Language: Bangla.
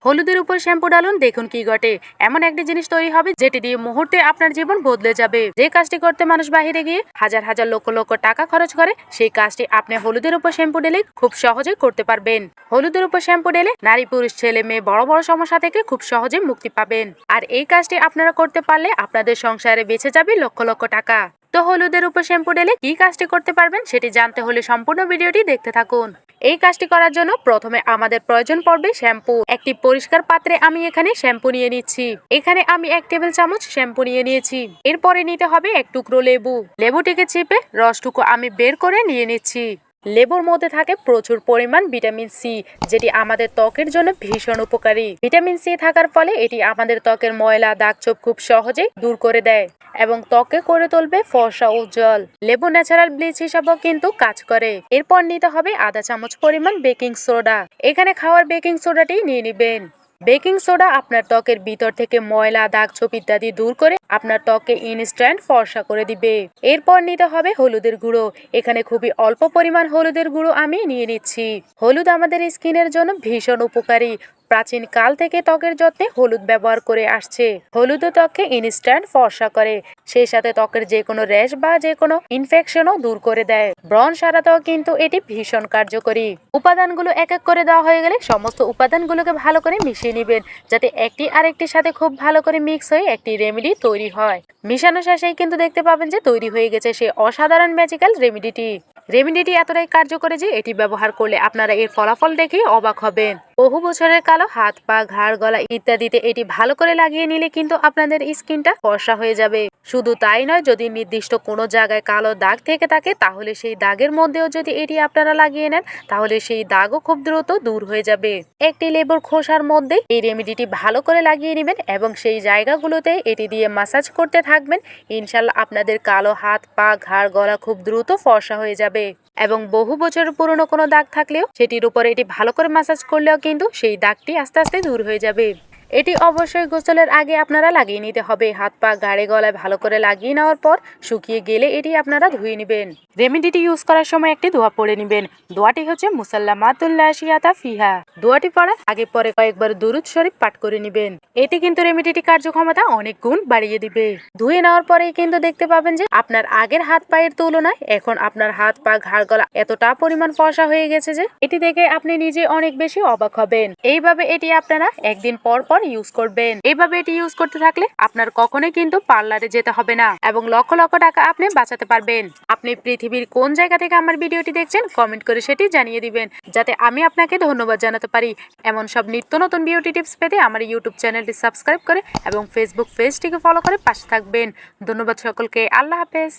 হলুদের উপর শ্যাম্পু ডালুন, দেখুন কি ঘটে। এমন একটি জিনিস তৈরি হবে যেটি দিয়ে মুহূর্তে আপনার জীবন বদলে যাবে। যে কাজটি করতে মানুষ বাহিরে গিয়ে হাজার হাজার লক্ষ লক্ষ টাকা খরচ করে, সেই কাজটি আপনি হলুদের উপর শ্যাম্পু ঢেলে খুব সহজে করতে পারবেন। হলুদের উপর শ্যাম্পু ঢেলে নারী পুরুষ ছেলে মেয়ে বড় বড় সমস্যা থেকে খুব সহজে মুক্তি পাবেন। আর এই কাজটি আপনারা করতে পারলে আপনাদের সংসারে বেঁচে যাবে লক্ষ লক্ষ টাকা। তো হলুদের উপর শ্যাম্পু ঢেলে কি কাজটি করতে পারবেন সেটি জানতে হলে সম্পূর্ণ ভিডিওটি দেখতে থাকুন। এই কাজটি করার জন্য প্রথমে আমাদের প্রয়োজন পড়বে শ্যাম্পু। একটি পরিষ্কার পাত্রে আমি এখানে শ্যাম্পু নিয়ে নিচ্ছি। এখানে আমি 1 টেবিল চামচ শ্যাম্পু নিয়ে নিয়েছি। এরপরে নিতে হবে 1 টুকরো লেবু। লেবুটিকে চিপে রসটুকু আমি বের করে নিয়ে নিচ্ছি। লেবুর মধ্যে থাকে প্রচুর পরিমাণ ভিটামিন সি, যেটি আমাদের ত্বকের জন্য ভীষণ উপকারী। ভিটামিন সি থাকার ফলে এটি আমাদের ত্বকের ময়লা দাগছোপ খুব সহজেই দূর করে দেয় এবং ত্বকে করে তুলবে ফর্সা উজ্জ্বল। লেবু ন্যাচারাল ব্লিচ হিসাবেও কিন্তু কাজ করে। এরপর নিতে হবে আধা চামচ পরিমাণ বেকিং সোডা। এখানে খাওয়ার বেকিং সোডাটি নিয়ে নেবেন। বেকিং সোডা আপনার ত্বকের ভিতর থেকে ময়লা দাগছোপ ইত্যাদি দূর করে আপনার ত্বককে ইনস্ট্যান্ট ফর্সা করে দিবে। এরপর নিতে হবে হলুদের গুঁড়ো। এখানে খুবই অল্প পরিমাণ হলুদের গুঁড়ো আমি নিয়ে নিচ্ছি। হলুদ আমাদের স্কিনের জন্য ভীষণ উপকারী। প্রাচীন কাল থেকে ত্বকের যত্নে হলুদ ব্যবহার করে আসছে। হলুদ ত্বককে ইনস্ট্যান্ট ফর্সা করে, সেই সাথে ত্বকের যে কোনো র্যাশ বা যে কোনো ইনফেকশনও দূর করে দেয়। ব্রণ সারাতেও কিন্তু এটি ভীষণ কার্যকরী। উপাদানগুলো এক এক করে দেওয়া হয়ে গেলে সমস্ত উপাদানগুলোকে ভালো করে মিশিয়ে নেবেন, যাতে একটি আরেকটির সাথে খুব ভালো করে মিক্স হয়ে একটি রেমেডি তৈরি হয়। মিশানো শেষেই কিন্তু দেখতে পাবেন যে তৈরি হয়ে গেছে সেই অসাধারণ ম্যাজিক্যাল রেমেডিটি। রেমেডিটি এতটাই কার্যকরী যে এটি ব্যবহার করলে আপনারা এর ফলাফল দেখে অবাক হবেন। বহু বছরের কালো হাত পা ঘাড় গলা ইত্যাদিতে এটি ভালো করে লাগিয়ে নিলে কিন্তু আপনাদের স্কিনটা ফর্সা হয়ে যাবে। শুধু তাই নয়, যদি নির্দিষ্ট কোনো জায়গায় কালো দাগ থেকে থাকে তাহলে সেই দাগের মধ্যেও যদি এটি আপনারা লাগিয়ে নেন তাহলে সেই দাগও খুব দ্রুত দূর হয়ে যাবে। একটি লেবুর খোসার মধ্যে এই রেমেডিটি ভালো করে লাগিয়ে নেবেন এবং সেই জায়গাগুলোতে এটি দিয়ে মাসাজ করতে থাকবেন। ইনশাল্লাহ আপনাদের কালো হাত পা ঘাড় গলা খুব দ্রুত ফর্সা হয়ে যাবে। এবং বহু বছরের পুরনো কোনো দাগ থাকলেও সেটির উপরে এটি ভালো করে মাসাজ করলেও কিন্তু সেই দাগটি আস্তে আস্তে দূর হয়ে যাবে। এটি অবশ্যই গোসলের আগে আপনারা লাগিয়ে নিতে হবে। হাত পা ঘাড়ে গলায় ভালো করে লাগিয়ে নেওয়ার পর শুকিয়ে গেলে এটি আপনারা ধুয়ে নেবেন। রেমেডিটি ইউজ করার সময় একটি দোয়া পড়ে নেবেন। দোয়াটি হচ্ছে মুসাল্লামাতুল্লাহ শিয়াতা ফিহা। দোয়াটি পড়ার আগে পরে কয়েকবার দুরুদ শরীফ পাঠ করে নেবেন। এতে কিন্তু রেমেডিটি কার্যক্ষমতা অনেক গুণ বাড়িয়ে দিবে। ধুয়ে নেওয়ার পরেই কিন্তু দেখতে পাবেন যে আপনার আগের হাত পায়ের তুলনায় এখন আপনার হাত পা ঘাড় গলা এতটা পরিমাণ ফর্সা হয়ে গেছে যে এটি দেখে আপনি নিজে অনেক বেশি অবাক হবেন। এইভাবে এটি আপনারা একদিন পর পর ইউজ করবেন। এইভাবে এটি ইউজ করতে থাকলে আপনার কখনোই কিন্তু পার্লারে যেতে হবে না এবং লক্ষ লক্ষ টাকা আপনি বাঁচাতে পারবেন। আপনি পৃথিবীর কোন জায়গা থেকে আমার ভিডিওটি দেখছেন কমেন্ট করে সেটি জানিয়ে দিবেন, যাতে আমি আপনাকে ধন্যবাদ জানাতে পারি। এমন সব নিত্য নতুন বিউটি টিপস পেতে আমার ইউটিউব চ্যানেলটি সাবস্ক্রাইব করে এবং ফেসবুক পেজটিকে ফলো করে পাশে থাকবেন। ধন্যবাদ সকলকে। আল্লাহ হাফেজ।